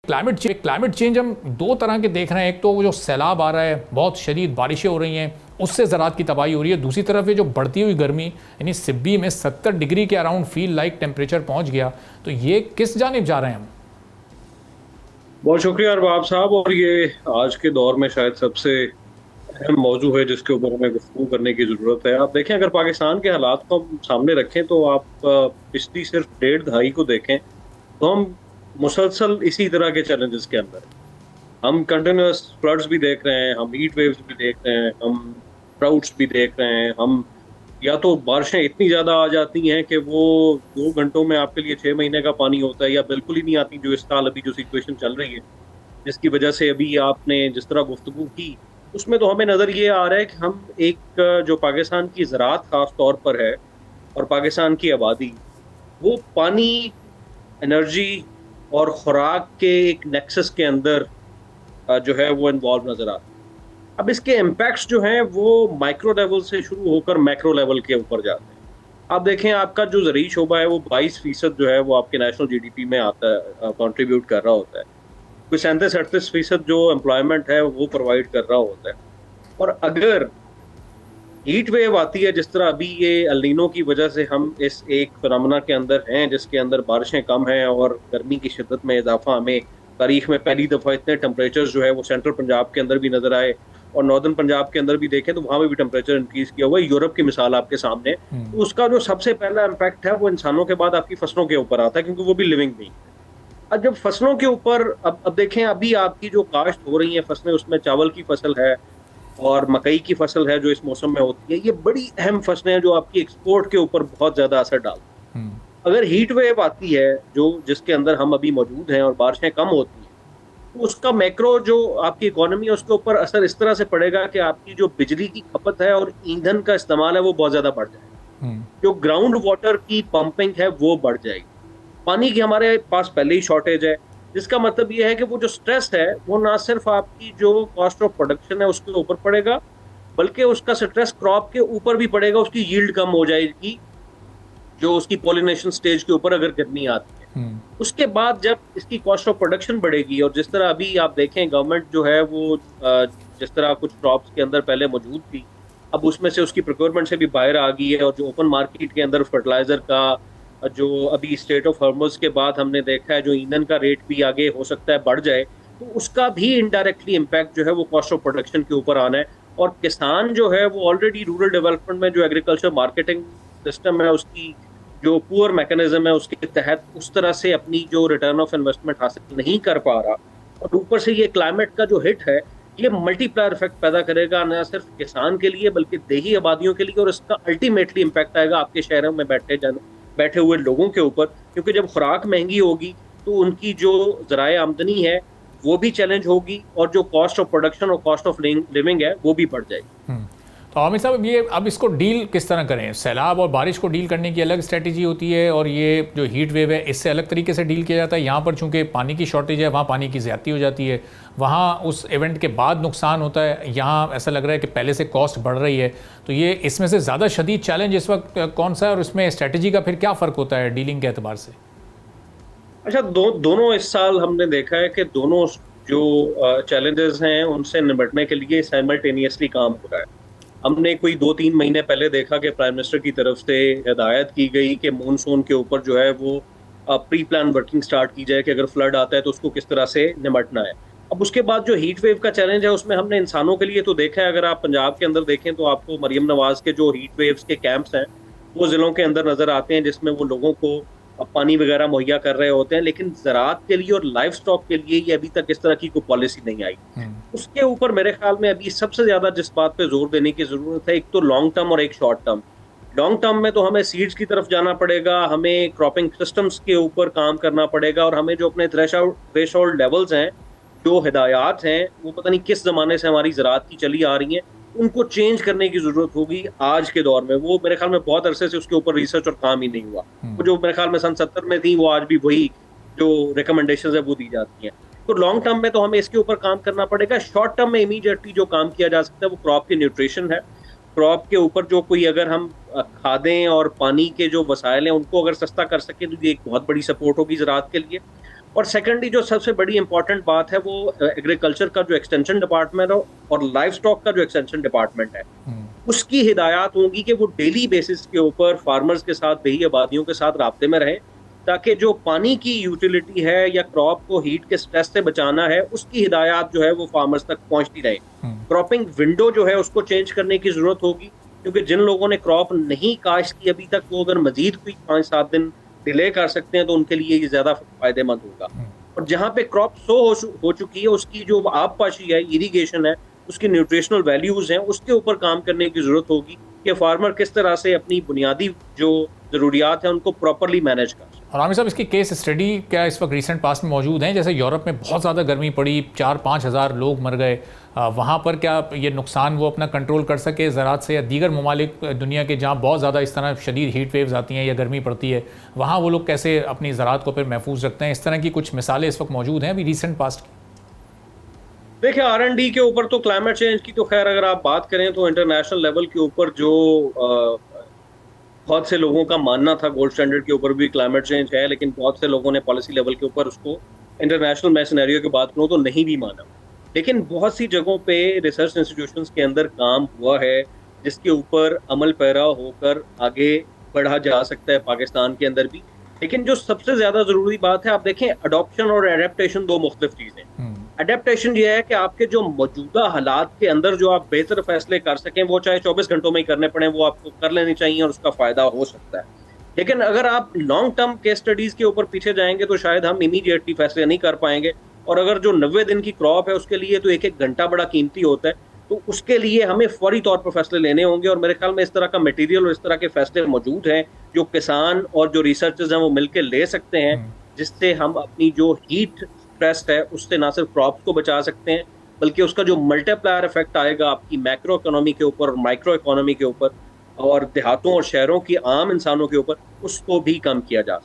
Climate change हम दो तरह के देख रहे हैं। एक तो वो जो सैलाब आ रहा है, बहुत शदीद बारिशें हो रही हैं, उससे ज़राअत की तबाही हो रही है। दूसरी तरफ ये जो बढ़ती हुई गर्मी, यानी सिब्बी में 70 डिग्री के अराउंड फील लाइक टेम्परेचर पहुंच गया, तो ये किस जानिब जा रहे हैं हम? बहुत शुक्रिया अरबाब साहब। और ये आज के दौर में शायद सबसे अहम मौजू है जिसके ऊपर हमें गुफ्तगू करने की ज़रूरत है। आप देखें, अगर पाकिस्तान के हालात को हम सामने रखें तो आप पिछली सिर्फ डेढ़ दहाई को देखें तो हम मुसलसल इसी तरह के चैलेंजेस के अंदर हैं। हम कंटिन्यूस फ्लड्स भी देख रहे हैं, हम हीट वेव्स भी देख रहे हैं, हम ड्राउट्स भी देख रहे हैं। हम या तो बारिशें इतनी ज़्यादा आ जाती हैं कि वो 2 घंटों में आपके लिए 6 महीने का पानी होता है, या बिल्कुल ही नहीं आती, जो इस साल अभी जो सिचुएशन चल रही है, जिसकी वजह से अभी आपने जिस तरह गुफ्तगू की उसमें तो हमें नज़र ये आ रहा है कि हम एक जो पाकिस्तान की ज़राअत ख़ास तौर पर है और पाकिस्तान की आबादी, वो पानी, एनर्जी और खुराक के एक नेक्सस के अंदर जो है वो इन्वॉल्व नज़र आता है। अब इसके इम्पैक्ट्स जो हैं वो माइक्रो लेवल से शुरू होकर मैक्रो लेवल के ऊपर जाते हैं। आप देखें, आपका जो ज़रूरी शोबा है वो 22% जो है वो आपके नेशनल जीडीपी में आता है, कंट्रीब्यूट कर रहा होता है। कोई 37-38% जो एम्प्लॉयमेंट है वो प्रोवाइड कर रहा होता है। और अगर हीट वेव आती है, जिस तरह अभी ये एल नीनो की वजह से हम इस एक फिनोमेना के अंदर हैं जिसके अंदर बारिशें कम हैं और गर्मी की शिद्दत में इजाफा, हमें तारीख में पहली दफ़ा इतने टेम्परेचर जो है वो सेंट्रल पंजाब के अंदर भी नज़र आए और नॉर्दर्न पंजाब के अंदर भी देखें तो वहाँ में भी टेम्परेचर इंक्रीज किया हुआ है। यूरोप की मिसाल आपके सामने है। तो उसका जो सबसे पहला इम्पैक्ट है वो इंसानों के बाद आपकी फसलों के ऊपर आता है, क्योंकि वो भी लिविंग बीइंग। अब जब फसलों के ऊपर अब देखें, अभी आपकी जो काश्त हो रही है फसलें, उसमें चावल की फसल है और मकई की फसल है जो इस मौसम में होती है। ये बड़ी अहम फसलें हैं जो आपकी एक्सपोर्ट के ऊपर बहुत ज्यादा असर डालती हैं। अगर हीट वेव आती है जो जिसके अंदर हम अभी मौजूद हैं और बारिशें कम होती हैं, तो उसका मैक्रो जो आपकी इकोनॉमी है उसके ऊपर असर इस तरह से पड़ेगा कि आपकी जो बिजली की खपत है और ईंधन का इस्तेमाल है वो बहुत ज्यादा बढ़ जाएगा। जो ग्राउंड वाटर की पंपिंग है वो बढ़ जाएगी। पानी की हमारे पास पहले ही शॉर्टेज है, जिसका मतलब ये है कि वो जो स्ट्रेस है वो ना सिर्फ आपकी जो कॉस्ट ऑफ प्रोडक्शन है उसके ऊपर पड़ेगा, बल्कि उसका स्ट्रेस क्रॉप के ऊपर भी पड़ेगा। उसकी यील्ड कम हो जाएगी, जो उसकी पॉलिनेशन स्टेज के ऊपर अगर गर्मी आती है। उसके बाद जब इसकी कॉस्ट ऑफ प्रोडक्शन बढ़ेगी, और जिस तरह अभी आप देखें गवर्नमेंट जो है वो जिस तरह कुछ क्रॉप्स के अंदर पहले मौजूद थी, अब उसमें से उसकी प्रोक्योरमेंट से भी बाहर आ गई है, और जो ओपन मार्केट के अंदर फर्टिलाइजर का जो अभी स्टेट ऑफ हॉर्मोज के बाद हमने देखा है, जो ईंधन का रेट भी आगे हो सकता है बढ़ जाए, तो उसका भी इनडायरेक्टली इम्पैक्ट जो है वो कॉस्ट ऑफ प्रोडक्शन के ऊपर आना है। और किसान जो है वो ऑलरेडी रूरल डेवलपमेंट में जो एग्रीकल्चर मार्केटिंग सिस्टम है उसकी जो पुअर मैकेनिज्म है उसके तहत उस तरह से अपनी जो रिटर्न ऑफ इन्वेस्टमेंट हासिल नहीं कर पा रहा। और ऊपर से ये क्लाइमेट का जो हिट है ये मल्टीप्लायर इफेक्ट पैदा करेगा, न सिर्फ किसान के लिए बल्कि देही आबादियों के लिए, और इसका अल्टीमेटली इम्पैक्ट आएगा आपके शहरों में बैठे हुए लोगों के ऊपर। क्योंकि जब खुराक महंगी होगी तो उनकी जो ज़राए आमदनी है वो भी चैलेंज होगी, और जो कॉस्ट ऑफ प्रोडक्शन और कॉस्ट ऑफ लिविंग है वो भी बढ़ जाएगी। तो आमिर साहब, ये अब इसको डील किस तरह करें? सैलाब और बारिश को डील करने की अलग स्ट्रेटजी होती है, और ये जो हीट वेव है इससे अलग तरीके से डील किया जाता है। यहाँ पर चूंकि पानी की शॉर्टेज है, वहाँ पानी की ज़्यादती हो जाती है, वहाँ उस इवेंट के बाद नुकसान होता है, यहाँ ऐसा लग रहा है कि पहले से कॉस्ट बढ़ रही है। तो ये इसमें से ज़्यादा शदीद चैलेंज इस वक्त कौन सा है, और इसमें स्ट्रेटजी का फिर क्या फ़र्क होता है डीलिंग के एतबार से? अच्छा, दोनों इस साल हमने देखा है कि दोनों जो चैलेंजेस हैं उनसे निपटने के लिए साइमल्टेनियसली काम हो रहा है। हमने कोई 2-3 महीने पहले देखा कि प्राइम मिनिस्टर की तरफ से हिदायत की गई कि मानसून के ऊपर जो है वो प्री प्लान वर्किंग स्टार्ट की जाए कि अगर फ्लड आता है तो उसको किस तरह से निपटना है। अब उसके बाद जो हीट वेव का चैलेंज है उसमें हमने इंसानों के लिए तो देखा है। अगर आप पंजाब के अंदर देखें तो आपको मरियम नवाज के जो हीट वेव्स के कैंप्स हैं वो ज़िलों के अंदर नज़र आते हैं, जिसमें वो लोगों को पानी वगैरह मुहैया कर रहे होते हैं। लेकिन ज़राअत के लिए और लाइफ स्टॉक के लिए ये अभी तक इस तरह की कोई पॉलिसी नहीं आई। उसके ऊपर मेरे ख्याल में अभी सबसे ज़्यादा जिस बात पे जोर देने की ज़रूरत है, एक तो लॉन्ग टर्म और एक शॉर्ट टर्म। लॉन्ग टर्म में तो हमें सीड्स की तरफ जाना पड़ेगा, हमें क्रॉपिंग सिस्टम्स के ऊपर काम करना पड़ेगा, और हमें जो अपने थ्रेशोल्ड लेवल्स हैं, जो हिदायत हैं, वो पता नहीं किस ज़माने से हमारी ज़राअत की चली आ रही हैं, उनको चेंज करने की ज़रूरत होगी आज के दौर में। वो मेरे ख्याल में बहुत अरसे से उसके ऊपर रिसर्च और काम ही नहीं हुआ। वो जो मेरे ख्याल में सन 70 में थी वो आज भी वही जो रिकमेंडेशंस है वो दी जाती हैं। तो लॉन्ग टर्म में तो हमें इसके ऊपर काम करना पड़ेगा। शॉर्ट टर्म में इमीडिएटली जो काम किया जा सकता है वो क्रॉप की न्यूट्रिशन है। क्रॉप के ऊपर जो कोई अगर हम खादें और पानी के जो वसाइल हैं उनको अगर सस्ता कर सकें तो ये एक बहुत बड़ी सपोर्ट होगी ज़राअत के लिए। और सेकेंडली जो सबसे बड़ी इंपॉर्टेंट बात है वो एग्रीकल्चर का जो एक्सटेंशन डिपार्टमेंट है और लाइफ स्टॉक का जो एक्सटेंशन डिपार्टमेंट है उसकी हिदायत होंगी कि वो डेली बेसिस के ऊपर फार्मर्स के साथ बेही आबादियों के साथ राब्ते में रहें, ताकि जो पानी की यूटिलिटी है या क्रॉप को हीट के स्ट्रेस से बचाना है उसकी हिदायत जो है वो फार्मर्स तक पहुंचती रहे। क्रॉपिंग विंडो जो है उसको चेंज करने की जरूरत होगी, क्योंकि जिन लोगों ने क्रॉप नहीं काश्त की अभी तक, वो अगर मजीद कोई 5-7 दिन डिले कर सकते हैं तो उनके लिए ये ज्यादा फायदेमंद होगा। और जहाँ पे क्रॉप हो चुकी है उसकी जो आबपाशी है, इरिगेशन है, उसकी न्यूट्रिशनल वैल्यूज हैं, उसके ऊपर काम करने की जरूरत होगी कि फार्मर किस तरह से अपनी बुनियादी जो जरूरियात हैं उनको प्रॉपरली मैनेज कर। और आमिर साहब, इसकी केस स्टडी क्या इस वक्त रिसेंट पास्ट में मौजूद हैं? जैसे यूरोप में बहुत ज़्यादा गर्मी पड़ी, 4-5 हज़ार लोग मर गए, वहाँ पर क्या ये नुकसान वो अपना कंट्रोल कर सके ज़रात से, या दीगर ममालिक दुनिया के जहाँ बहुत ज़्यादा इस तरह शदीद हीट वेव्स आती हैं या गर्मी पड़ती है, वहाँ वो लोग कैसे अपनी ज़रात को फिर महफूज रखते हैं? इस तरह की कुछ मिसालें इस वक्त मौजूद हैं अभी रिसेंट पास्ट की? देखिए, R&D के ऊपर तो क्लाइमेट चेंज की तो खैर अगर आप बात करें तो इंटरनेशनल लेवल के ऊपर जो बहुत से लोगों का मानना था गोल्ड स्टैंडर्ड के ऊपर भी क्लाइमेट चेंज है, लेकिन बहुत से लोगों ने पॉलिसी लेवल के ऊपर उसको इंटरनेशनल मैं सिनेरियो की बात करूँ तो नहीं भी माना। लेकिन बहुत सी जगहों पे रिसर्च इंस्टीट्यूशंस के अंदर काम हुआ है जिसके ऊपर अमल पैरा होकर आगे बढ़ा जा सकता है पाकिस्तान के अंदर भी। लेकिन जो सबसे ज्यादा जरूरी बात है, आप देखें, अडॉप्शन और एडेप्टेशन दो मुख्तलिफ चीजें। अडेप्टेशन ये है कि आपके जो मौजूदा हालात के अंदर जो आप बेहतर फैसले कर सकें, वो चाहे 24 घंटों में ही करने पड़े, वो आपको कर लेनी चाहिए और उसका फायदा हो सकता है। लेकिन अगर आप लॉन्ग टर्म केस स्टडीज के ऊपर पीछे जाएंगे तो शायद हम इमीडिएटली फैसले नहीं कर पाएंगे। और अगर जो 90 दिन की क्रॉप है उसके लिए तो एक एक घंटा बड़ा कीमती होता है, तो उसके लिए हमें फौरी तौर पर फैसले लेने होंगे। और मेरे ख्याल में इस तरह का मटेरियल और इस तरह के फैसले मौजूद हैं जो किसान और जो रिसर्चर्स हैं वो मिलकर ले सकते हैं, जिससे हम अपनी जो हीट स्ट्रेस है उससे ना सिर्फ क्रॉप्स को बचा सकते हैं, बल्कि उसका जो मल्टीप्लायर इफेक्ट आएगा आपकी मैक्रो इकोनॉमी के ऊपर और माइक्रो इकोनॉमी के ऊपर और देहातों और शहरों की आम इंसानों के ऊपर, उसको भी कम किया जा सकता है।